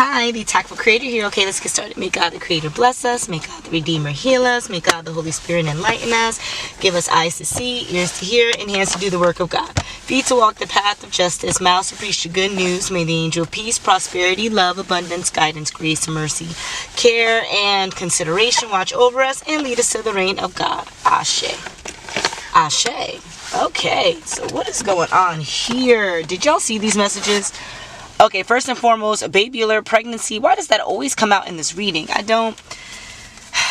Hi, the TAKful Creator here. Okay, let's get started. May God the Creator bless us. May God the Redeemer heal us. May God the Holy Spirit enlighten us. Give us eyes to see, ears to hear, and hands to do the work of God. Feet to walk the path of justice, mouths to preach the good news. May the angel of peace, prosperity, love, abundance, guidance, grace, and mercy, care, and consideration watch over us and lead us to the reign of God. Ashe. Ashe. Okay, so what is going on here? Did y'all see these messages? Okay, first and foremost, a baby alert, pregnancy. Why does that always come out in this reading? I don't.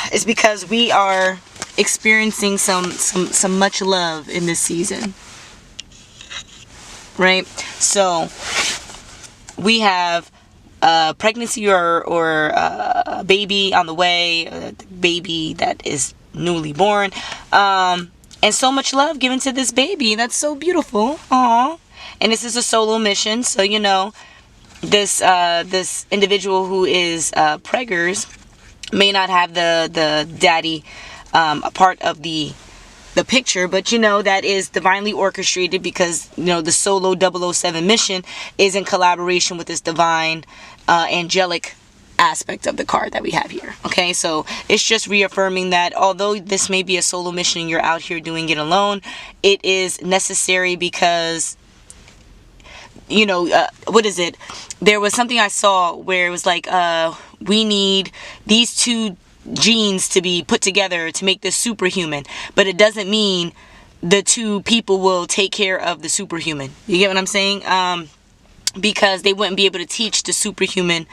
It's because we are experiencing some much love in this season, right? So we have pregnancy or a baby on the way, a baby that is newly born, and so much love given to this baby. That's so beautiful. Aww. And this is a solo mission, so you know. This individual who is preggers may not have the daddy a part of the picture, but you know that is divinely orchestrated because you know the solo 007 mission is in collaboration with this divine angelic aspect of the card that we have here. Okay, so it's just reaffirming that although this may be a solo mission and you're out here doing it alone, it is necessary because you know, what is it? There was something I saw where it was like, we need these two genes to be put together to make this superhuman. But it doesn't mean the two people will take care of the superhuman. You get what I'm saying? Because they wouldn't be able to teach the superhuman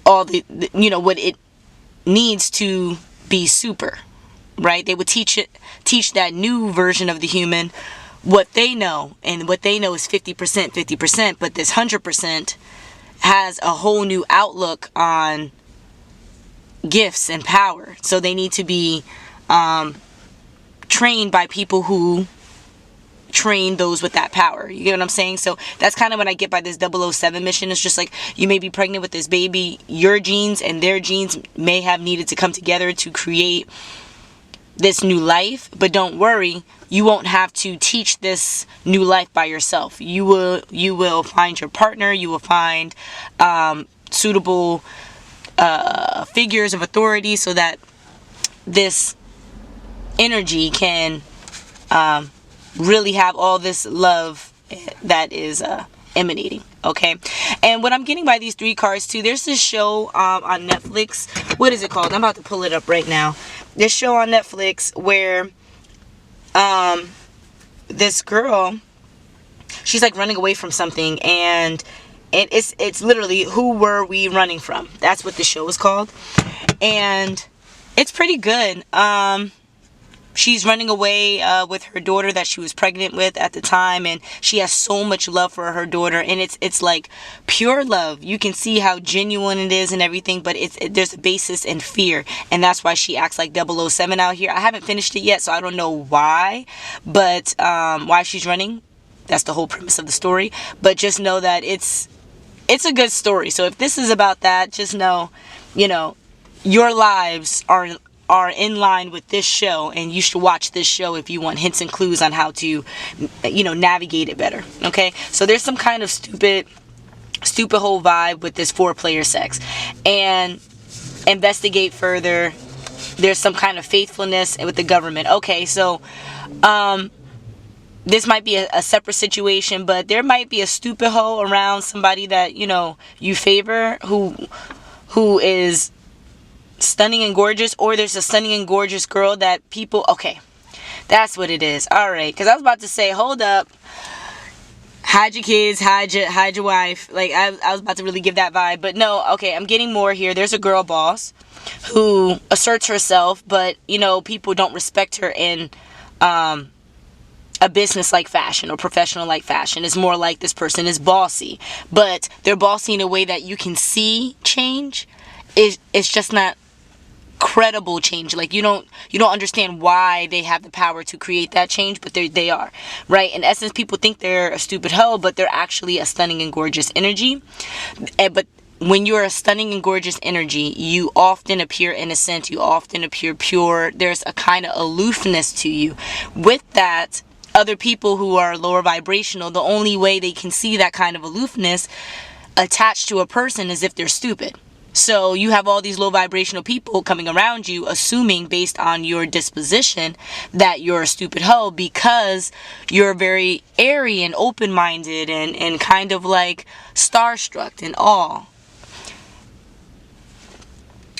all the you know, what it needs to be super, right? They would teach that new version of the human what they know, and what they know is 50%, but this 100% has a whole new outlook on gifts and power. So they need to be trained by people who train those with that power. You get what I'm saying? So that's kind of what I get by this 007 mission. It's just like you may be pregnant with this baby. Your genes and their genes may have needed to come together to create this new life, but don't worry, you won't have to teach this new life by yourself. You will find your partner. You will find suitable figures of authority so that this energy can really have all this love that is emanating. Okay, and what I'm getting by these three cards too, there's this show on Netflix. What is it called? I'm about to pull it up right now. This show on Netflix where this girl, she's like running away from something, and it's literally who were we running from. That's what the show is called, and it's pretty good. She's running away with her daughter that she was pregnant with at the time, and she has so much love for her daughter, and it's like pure love. You can see how genuine it is and everything, but there's a basis in fear, and that's why she acts like 007 out here. I haven't finished it yet, so I don't know why, but why she's running. That's the whole premise of the story. But just know that it's a good story. So if this is about that, just know, you know, your lives are in line with this show, and you should watch this show if you want hints and clues on how to, you know, navigate it better. Okay, so there's some kind of stupid whole vibe with this 4-player sex, and investigate further. There's some kind of faithfulness with the government. Okay, so this might be a separate situation, but there might be a stupid hoe around somebody that you know you favor who is stunning and gorgeous, or there's a stunning and gorgeous girl that people, okay, that's what it is. All right, because I was about to say, hold up, hide your kids, hide your wife. Like I was about to really give that vibe, but no. Okay, I'm getting more here. There's a girl boss who asserts herself, but you know people don't respect her in a business like fashion or professional like fashion. It's more like this person is bossy, but they're bossy in a way that you can see change. It's just not credible change. Like you don't understand why they have the power to create that change, but they are, right? In essence, people think they're a stupid hoe, but they're actually a stunning and gorgeous energy. But when you're a stunning and gorgeous energy, you often appear innocent, you often appear pure. There's a kind of aloofness to you. With that, other people who are lower vibrational, the only way they can see that kind of aloofness attached to a person as if they're stupid. So you have all these low vibrational people coming around you, assuming based on your disposition that you're a stupid hoe because you're very airy and open-minded and kind of like starstruck and all.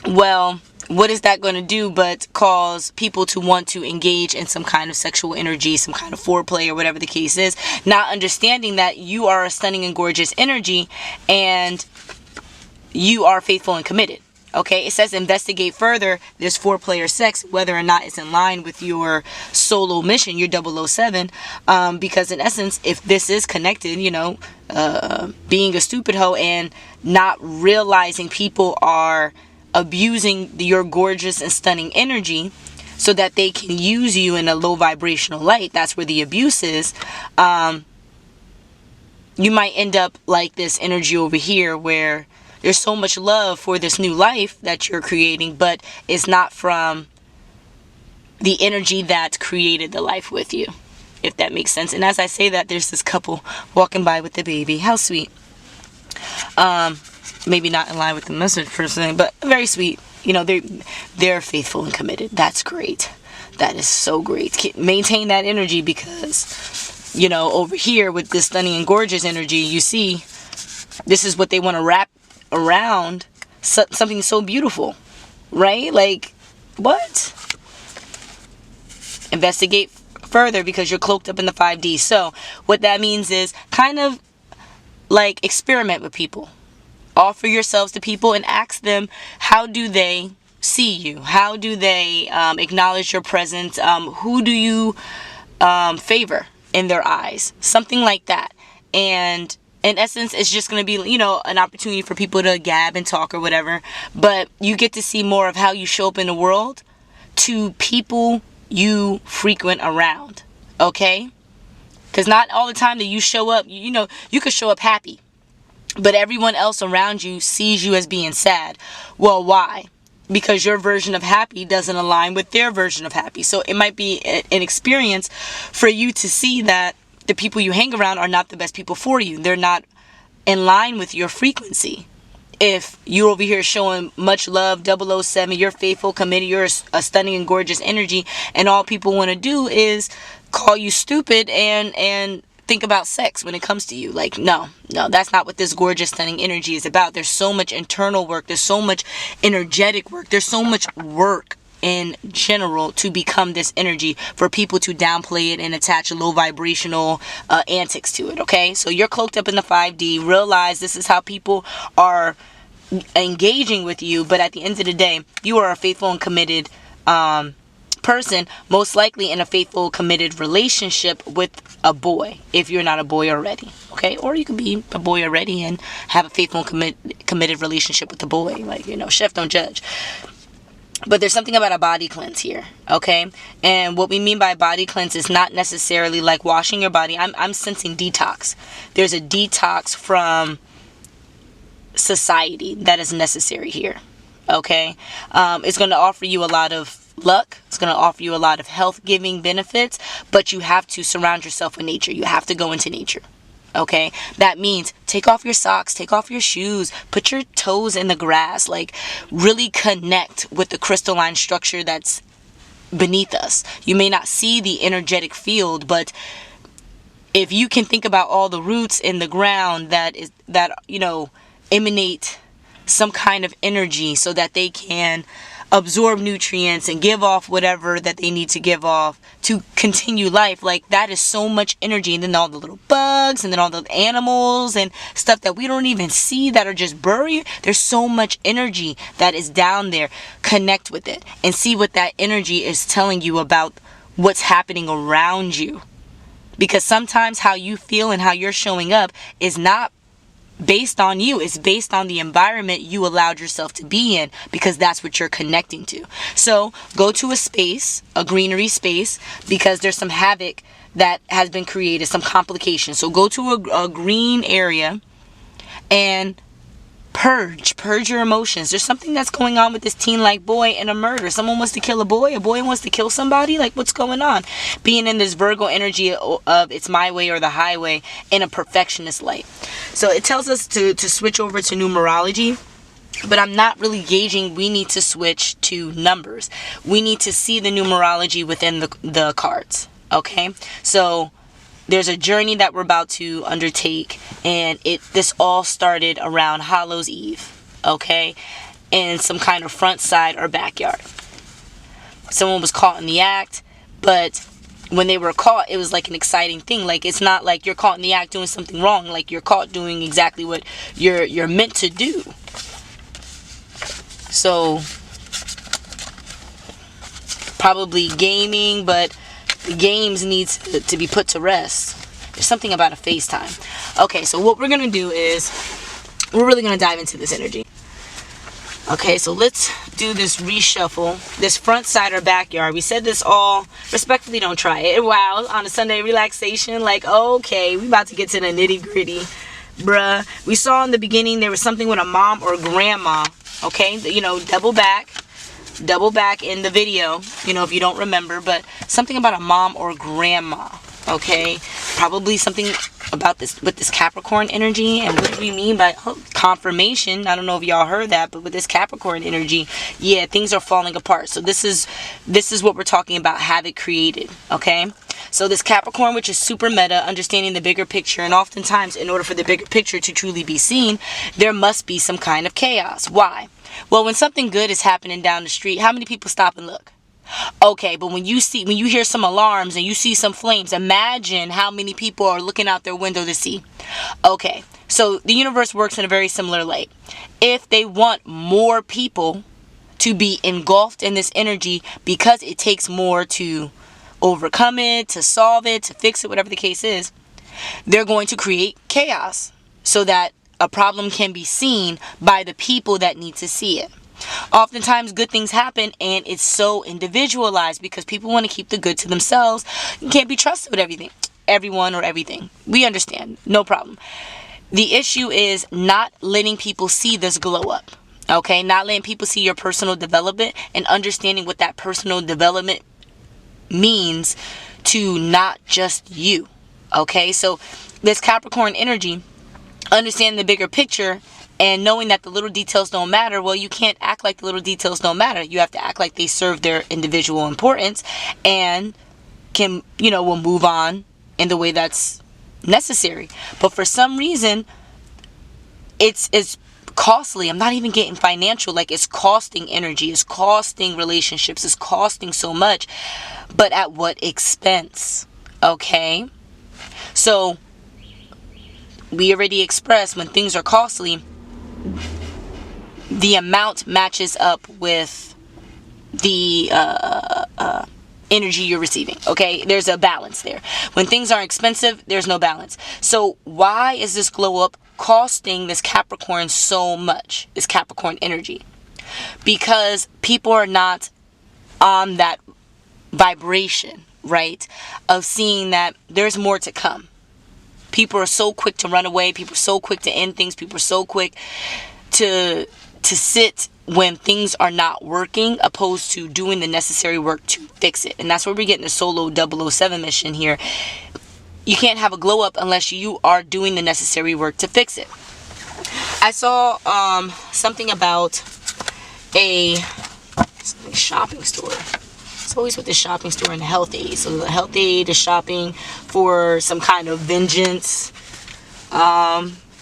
Well, what is that going to do but cause people to want to engage in some kind of sexual energy, some kind of foreplay or whatever the case is, not understanding that you are a stunning and gorgeous energy and you are faithful and committed. Okay, it says investigate further this foreplay or sex, whether or not it's in line with your solo mission, your 007, because in essence, if this is connected, being a stupid hoe and not realizing people are abusing your gorgeous and stunning energy so that they can use you in a low vibrational light, that's where the abuse is. You might end up like this energy over here where there's so much love for this new life that you're creating, but it's not from the energy that created the life with you, if that makes sense. And as I say that, there's this couple walking by with the baby. How sweet. Maybe not in line with the message per se, but very sweet. They're faithful and committed. That's great. That is so great. Maintain that energy because, over here with this stunning and gorgeous energy, you see, this is what they want to wrap around something so beautiful, right? Like, what? Investigate further because you're cloaked up in the 5D. So what that means is kind of like experiment with people. Offer yourselves to people and ask them, how do they see you? How do they acknowledge your presence? Who do you favor in their eyes? Something like that. And in essence, it's just going to be, an opportunity for people to gab and talk or whatever. But you get to see more of how you show up in the world to people you frequent around. Okay? Because not all the time that you show up, you could show up happy. But everyone else around you sees you as being sad. Well, why? Because your version of happy doesn't align with their version of happy. So it might be an experience for you to see that the people you hang around are not the best people for you. They're not in line with your frequency. If you're over here showing much love, 007, you're faithful, committed, you're a stunning and gorgeous energy, and all people want to do is call you stupid and think about sex when it comes to you. Like, no, that's not what this gorgeous, stunning energy is about. There's so much internal work. There's so much energetic work. There's so much work in general to become this energy for people to downplay it and attach low vibrational antics to it. Okay, so you're cloaked up in the 5D. Realize this is how people are engaging with you, but at the end of the day, you are a faithful and committed person, most likely in a faithful, committed relationship with a boy, if you're not a boy already. Okay, or you could be a boy already and have a faithful and committed relationship with a boy. Like, chef, don't judge. But there's something about a body cleanse here, okay? And what we mean by body cleanse is not necessarily like washing your body. I'm sensing detox. There's a detox from society that is necessary here, okay? It's going to offer you a lot of luck. It's going to offer you a lot of health-giving benefits, but you have to surround yourself with nature. You have to go into nature. Okay, that means take off your socks, take off your shoes, put your toes in the grass, like really connect with the crystalline structure that's beneath us. You may not see the energetic field, but if you can think about all the roots in the ground that emanate some kind of energy so that they can absorb nutrients and give off whatever that they need to give off to continue life, like that is so much energy. And then all the little bugs and then all the animals and stuff that we don't even see that are just buried, there's so much energy that is down there. Connect with it and see what that energy is telling you about what's happening around you, because sometimes how you feel and how you're showing up is not based on you. It's based on the environment you allowed yourself to be in, because that's what you're connecting to. So go to a space, a greenery space, because there's some havoc that has been created, some complications. So go to a green area and Purge your emotions. There's something that's going on with this teen-like boy and a murder. Someone wants to kill a boy wants to kill somebody. Like, what's going on? Being in this Virgo energy of it's my way or the highway in a perfectionist light. So it tells us to switch over to numerology. But I'm not really gauging we need to switch to numbers. We need to see the numerology within the cards. Okay? So there's a journey that we're about to undertake, and this all started around Hallows Eve, okay, in some kind of front, side, or backyard. Someone was caught in the act, but when they were caught, it was like an exciting thing. Like, it's not like you're caught in the act doing something wrong. Like, you're caught doing exactly what you're meant to do. So probably gaming, but the games needs to be put to rest. There's something about a FaceTime. Okay, so what we're going to do is we're really going to dive into this energy. Okay, so let's do this reshuffle. This front, side, or backyard. We said this all. Respectfully, don't try it. Wow, on a Sunday relaxation. Like, okay, we about to get to the nitty gritty. Bruh. We saw in the beginning there was something with a mom or grandma. Okay, you know, double back in the video, you know, if you don't remember, but something about a mom or grandma. Okay, probably something about this with this Capricorn energy. And what do we mean by confirmation? I don't know if y'all heard that, but with this Capricorn energy, yeah, things are falling apart. So this is what we're talking about, have it created. Okay, so this Capricorn, which is super meta, understanding the bigger picture, and oftentimes in order for the bigger picture to truly be seen, there must be some kind of chaos. Why? Well, when something good is happening down the street, how many people stop and look? Okay, but when you hear some alarms and you see some flames, imagine how many people are looking out their window to see. Okay, so the universe works in a very similar light. If they want more people to be engulfed in this energy, because it takes more to overcome it, to solve it, to fix it, whatever the case is, they're going to create chaos so that a problem can be seen by the people that need to see it. Oftentimes good things happen and it's so individualized because people want to keep the good to themselves. You can't be trusted with everyone or everything. We understand, no problem. The issue is not letting people see this glow up. Okay, not letting people see your personal development and understanding what that personal development means to not just you. Okay, so this Capricorn energy, understanding the bigger picture and knowing that the little details don't matter. Well, you can't act like the little details don't matter. You have to act like they serve their individual importance and will move on in the way that's necessary. But for some reason, it's costly. I'm not even getting financial. Like, it's costing energy, it's costing relationships, it's costing so much. But at what expense? Okay? So we already expressed when things are costly, the amount matches up with the energy you're receiving. Okay, there's a balance there. When things are expensive, there's no balance. So why is this glow up costing this Capricorn so much, this Capricorn energy? Because people are not on that vibration, right, of seeing that there's more to come. People are so quick to run away. People are so quick to end things. People are so quick to sit when things are not working, opposed to doing the necessary work to fix it. And that's where we're getting the solo 007 mission here. You can't have a glow up unless you are doing the necessary work to fix it. I saw something about a shopping store. It's always with the shopping store and the health aid. So the health aid is shopping for some kind of vengeance,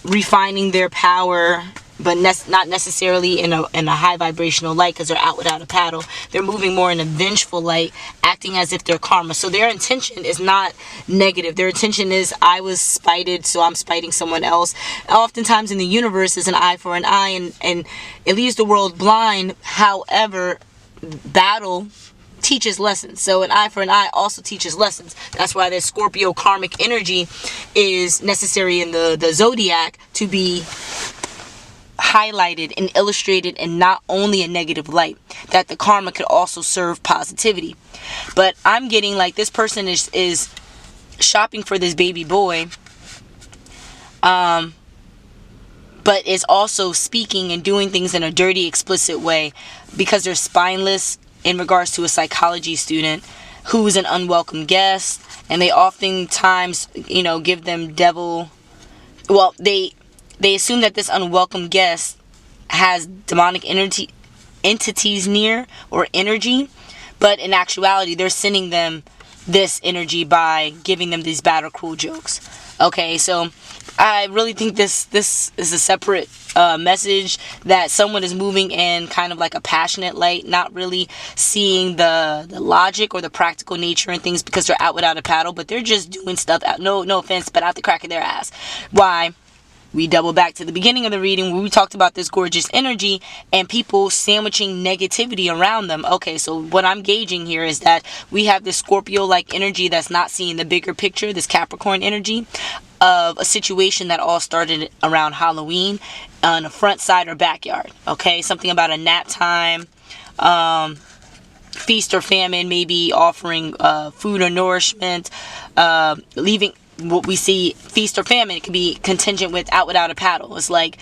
refining their power, but not necessarily in a high vibrational light, because they're out without a paddle. They're moving more in a vengeful light, acting as if they're karma. So their intention is not negative. Their intention is, I was spited, so I'm spiting someone else. Oftentimes in the universe is an eye for an eye, and it leaves the world blind. However, battle teaches lessons. So an eye for an eye also teaches lessons. That's why the Scorpio karmic energy is necessary in the zodiac to be highlighted and illustrated in not only a negative light, that the karma could also serve positivity. But I'm getting like this person is shopping for this baby boy, but is also speaking and doing things in a dirty, explicit way because they're spineless in regards to a psychology student who's an unwelcome guest. And they oftentimes, give them devil. Well, they assume that this unwelcome guest has demonic entities near, or energy. But in actuality, they're sending them this energy by giving them these bad or cruel jokes. Okay, so I really think this is a separate message, that someone is moving in kind of like a passionate light, not really seeing the logic or the practical nature in things because they're out without a paddle, but they're just doing stuff out, no offense, but out the crack of their ass. Why? We double back to the beginning of the reading where we talked about this gorgeous energy and people sandwiching negativity around them. Okay, so what I'm gauging here is that we have this Scorpio-like energy that's not seeing the bigger picture, this Capricorn energy of a situation that all started around Halloween on a front, side, or backyard. Okay, something about a nap time, feast or famine, maybe offering food or nourishment, leaving. What we see, feast or famine, it can be contingent with out without a paddle. It's like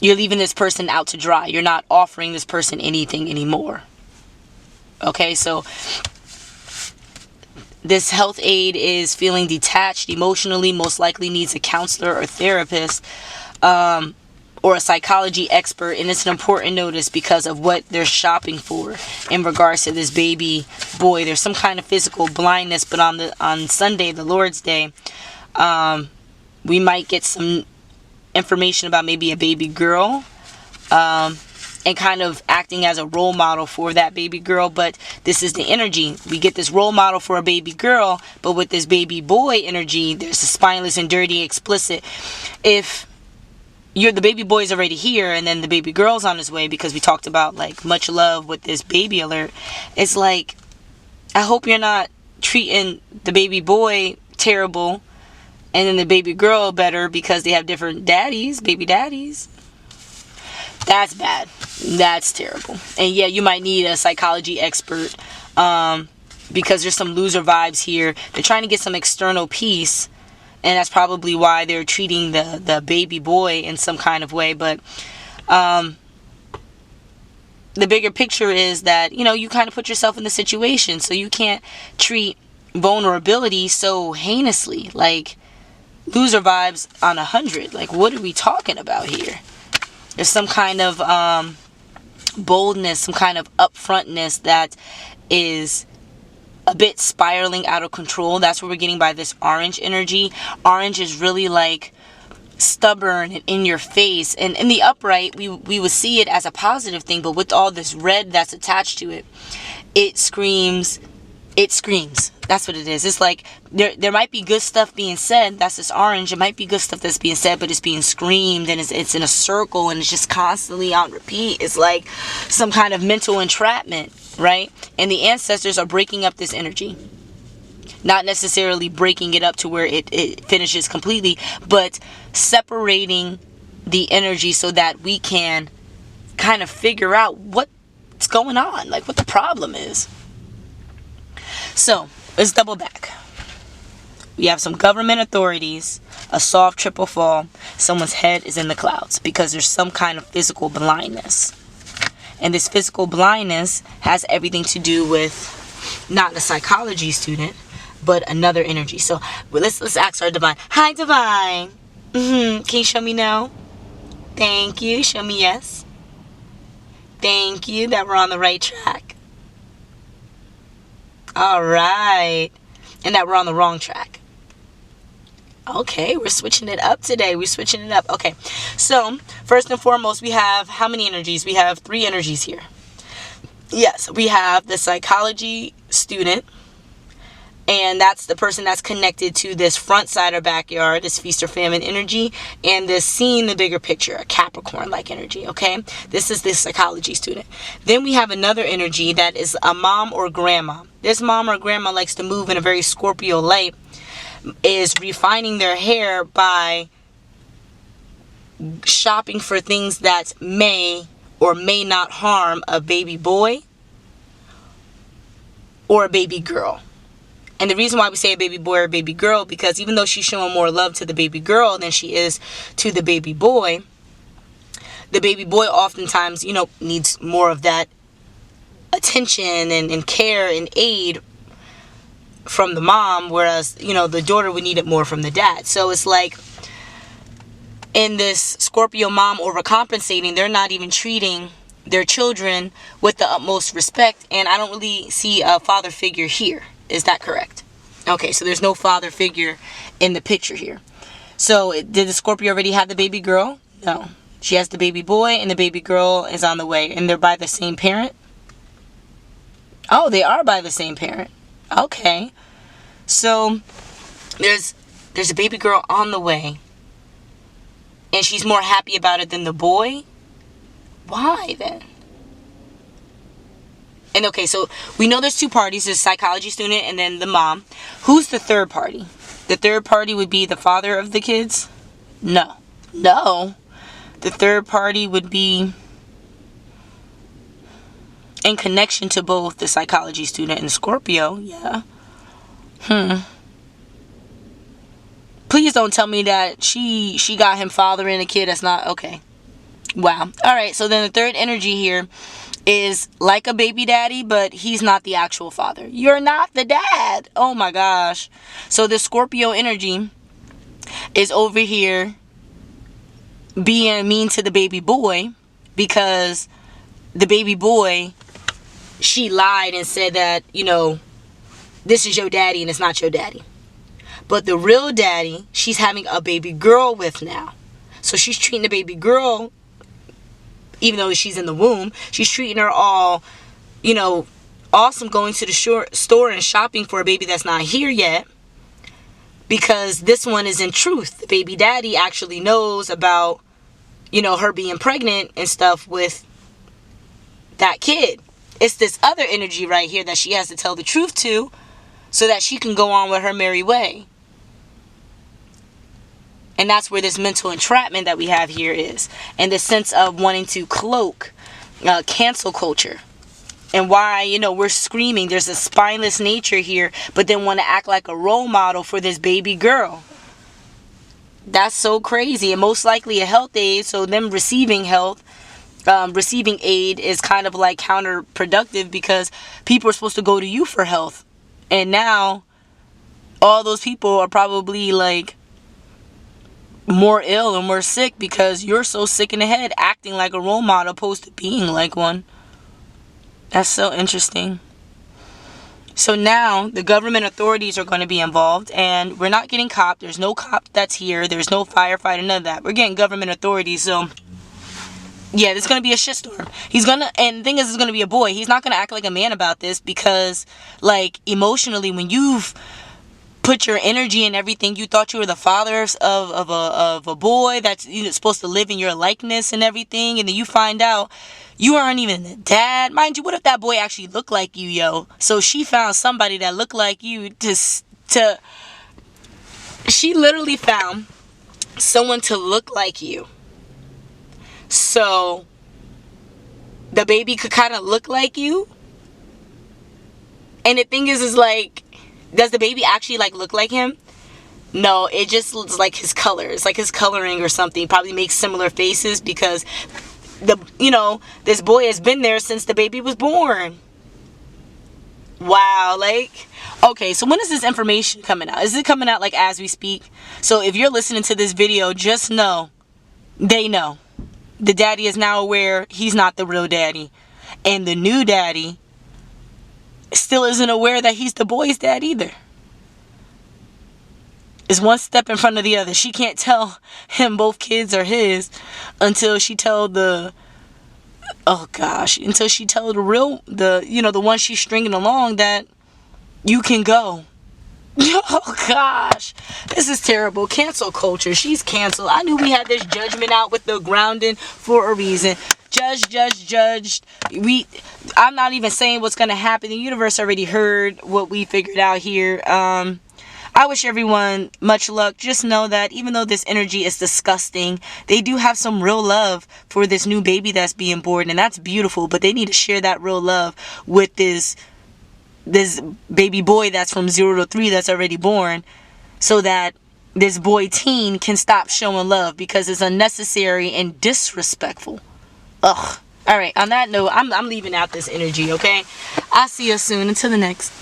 you're leaving this person out to dry. You're not offering this person anything anymore. Okay, so this health aide is feeling detached emotionally, most likely needs a counselor or therapist, or a psychology expert, and it's an important notice because of what they're shopping for in regards to this baby boy. There's some kind of physical blindness, but on Sunday, the Lord's Day, we might get some information about maybe a baby girl, and kind of acting as a role model for that baby girl. But this is the energy. We get this role model for a baby girl, but with this baby boy energy, there's a spineless and dirty, explicit. If the baby boy is already here and then the baby girl's on his way, because we talked about like much love with this baby alert, it's like, I hope you're not treating the baby boy terrible and then the baby girl better because they have different baby daddies. That's bad. That's terrible. And yeah, you might need a psychology expert, because there's some loser vibes here. They're trying to get some external peace, and that's probably why they're treating the baby boy in some kind of way. But the bigger picture is that, you kind of put yourself in the situation. So you can't treat vulnerability so heinously. Like, loser vibes on 100. Like, what are we talking about here? There's some kind of boldness, some kind of upfrontness that is a bit spiraling out of control. That's what we're getting by this orange energy. Orange is really like stubborn and in your face, and in the upright we would see it as a positive thing, but with all this red that's attached to it, it screams. That's what it is. It's like there might be good stuff being said. That's this orange. It might be good stuff that's being said, but it's being screamed, and it's in a circle, and it's just constantly on repeat. It's like some kind of mental entrapment, right? And the ancestors are breaking up this energy. Not necessarily breaking it up to where it finishes completely, but separating the energy so that we can kind of figure out what's going on, like what the problem is. So, let's double back. We have some government authorities, a soft triple fall, someone's head is in the clouds because there's some kind of physical blindness. And this physical blindness has everything to do with not a psychology student, but another energy. So let's ask our divine. Hi, divine. Can you show me no? Thank you. Show me yes. Thank you that we're on the right track. All right. And that we're on the wrong track. Okay, we're switching it up today. We're switching it up. Okay, so first and foremost, we have how many energies? We have 3 energies here. Yes, we have the psychology student, and that's the person that's connected to this front side or backyard, this feast or famine energy, and this seeing the bigger picture, a Capricorn-like energy, okay? This is the psychology student. Then we have another energy that is a mom or grandma. This mom or grandma likes to move in a very Scorpio light, is refining their hair by shopping for things that may or may not harm a baby boy or a baby girl. And the reason why we say a baby boy or baby girl, because even though she's showing more love to the baby girl than she is to the baby boy oftentimes, needs more of that attention and care and aid from the mom, whereas, the daughter would need it more from the dad. So it's like, in this Scorpio mom overcompensating, they're not even treating their children with the utmost respect, and I don't really see a father figure here. Is that correct? Okay, so there's no father figure in the picture here. So did the Scorpio already have the baby girl? No. She has the baby boy, and the baby girl is on the way, and they're by the same parent? Oh, they are by the same parent. Okay. So there's a baby girl on the way, and she's more happy about it than the boy? Why then? And okay, so we know there's two parties. There's a psychology student and then the mom. Who's the third party? The third party would be the father of the kids? No. The third party would be in connection to both the psychology student and Scorpio. Yeah. Please don't tell me that she got him fathering a kid. That's not okay. Wow. All right, so then the third energy here is like a baby daddy, but he's not the actual father. You're not the dad. Oh my gosh. So the Scorpio energy is over here being mean to the baby boy because the baby boy, she lied and said that, this is your daddy and it's not your daddy. But the real daddy, she's having a baby girl with now. So she's treating the baby girl, even though she's in the womb, she's treating her all, awesome, going to the store and shopping for a baby that's not here yet. Because this one is in truth. The baby daddy actually knows about, her being pregnant and stuff with that kid. It's this other energy right here that she has to tell the truth to so that she can go on with her merry way. And that's where this mental entrapment that we have here is. And the sense of wanting to cloak cancel culture. And why, we're screaming. There's a spineless nature here. But then want to act like a role model for this baby girl. That's so crazy. And most likely a health aid. So them receiving receiving aid is kind of like counterproductive. Because people are supposed to go to you for health. And now all those people are probably like more ill and more sick because you're so sick in the head acting like a role model opposed to being like one. That's so interesting. So now the government authorities are going to be involved, and we're not getting cop. There's no cop that's here. There's no firefighter, none of that. We're getting government authorities. So yeah, there's going to be a shitstorm. And the thing is, it's going to be a boy. He's not going to act like a man about this because, like, emotionally, when you've put your energy and everything, you thought you were the father of a boy that's supposed to live in your likeness and everything, and then you find out you aren't even the dad. Mind you, what if that boy actually looked like you, yo? So she found somebody that looked like you she literally found someone to look like you. So the baby could kind of look like you. And the thing is like, does the baby actually like look like him? No, it just looks like his color. It's like his coloring or something. Probably makes similar faces because this boy has been there since the baby was born. Wow, like, okay, so when is this information coming out? Is it coming out like as we speak? So if you're listening to this video, just know, they know. The daddy is now aware he's not the real daddy. And the new daddy still isn't aware that he's the boy's dad either. It's one step in front of the other. She can't tell him both kids are his until she tell the the one she's stringing along that you can go. Oh gosh, this is terrible. Cancel culture. She's canceled. I knew we had this judgment out with the grounding for a reason. Judged. I'm not even saying what's gonna happen. The universe already heard what we figured out here. I wish everyone much luck. Just know that even though this energy is disgusting, they do have some real love for this new baby that's being born, and that's beautiful. But they need to share that real love with this this baby boy that's from 0 to 3 that's already born, so that this boy teen can stop showing love because it's unnecessary and disrespectful. Ugh. All right, on that note, I'm leaving out this energy, okay? I'll see you soon. Until the next.